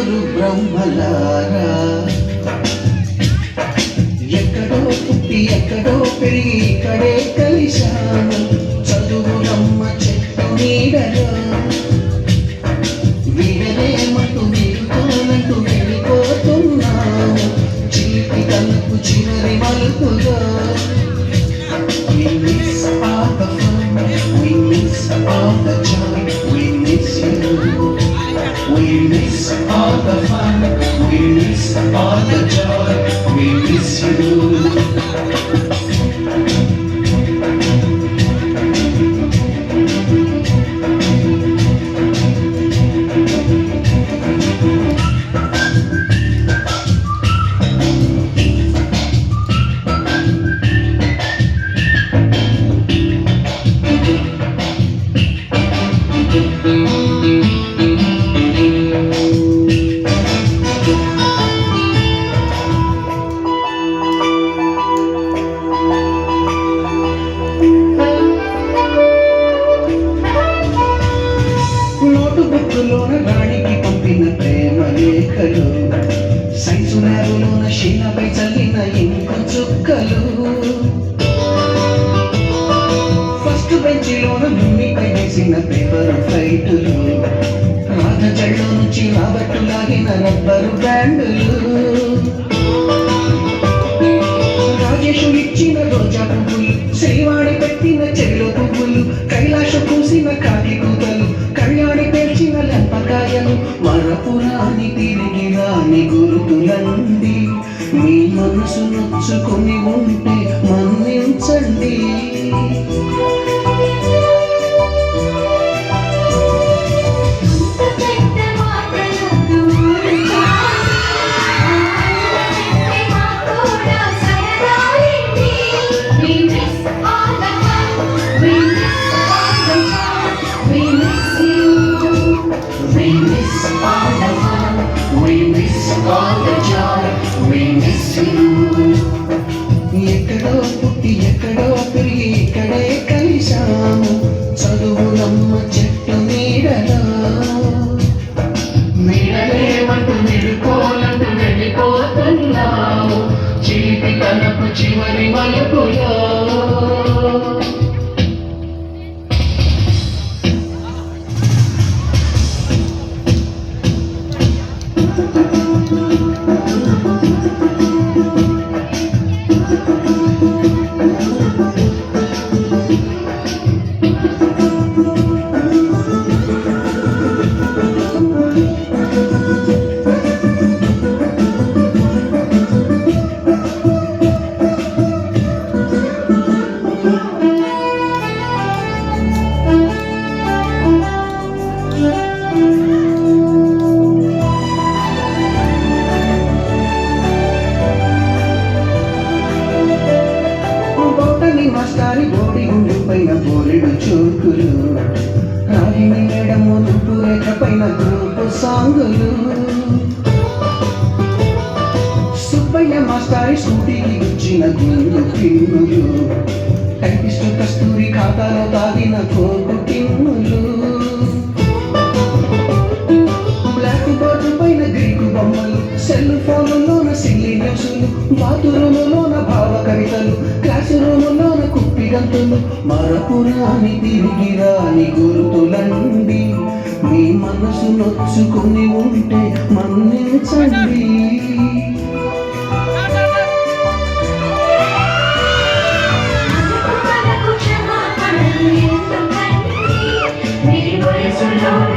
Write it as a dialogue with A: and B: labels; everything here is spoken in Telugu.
A: గురు బ్రహ్మలారా ఎక్కడో పుట్టి ఎక్కడో పెరిగి ఇక్కడే కలిశాను చదువులమ్మ చెట్టు నీడలో వీడలేమటు వీడుకోనంటూ వెళ్ళిపోతున్నాము చీటి కలుపు చివరి మలుపులో We miss all the fun, we miss all the joy, we miss you. We miss all the fun, we miss all the joy, we miss you. నోటుబుక్కులోన రాణికి పంపిన ప్రేమ లేఖలు సైన్సు ల్యాబులోన శీలపై చల్లిన ఇంకు చుక్కలు ఫస్ట్ బెంచిలోన భూమిపై వేసిన పేపర్ ఫైటులు రాధ జల్లో నుంచి రాబట్టు లాగిన రబ్బరు బ్యాండులు రాజేషు ఇచ్చిన రోజా పువ్వులు శ్రీవాడి పెట్టిన చెవిలో పువ్వులు కైలాష పూసిన కాకి కూతలు కళ్యాణి పేర్చిన లెంపకాయలు మరపురాని తిరిగి రాని గురుతులండి మీ మనసు నొచ్చుకొని ఉంటే మన్నించండి We miss all the fun, we miss all the joy, we miss you. ఎక్కడో పుట్టి ఎక్కడో పెరిగి ఇక్కడే కలిశాము చదువులమ్మ చెట్టు నీడలో నీడలేమంటూ నిడుకోలంటూ వెళ్ళిపోతున్నాము చీటి కనపు చివరి మలుపులో మాస్టారి బోడి గుండు పైన బోలెడు చూకులు రాగిణి మేడము రుపు రేఖ పైన గ్రూపు సాంగులు సుబ్బయ్య మాస్టారి స్కూటీకి గుచ్చిన గుండు పిన్నులు టైపిస్టు కస్తూరి ఖాతాలో తాగిన కోకు టిన్నులు బ్లాక్ బోర్డు పైన గ్రీకు బొమ్మలు సెల్ ఫోన్లోన సిల్లి న్యూసులు బాత్రూములోన భావ కవితలు క్లాస్ రూములోన కుప్పి గంతులు మరపురాని తిరిగి రాని గుర్తులండి మీ మనసు నొచ్చుకొని ఉంటే మన్నించండి
B: Sorry.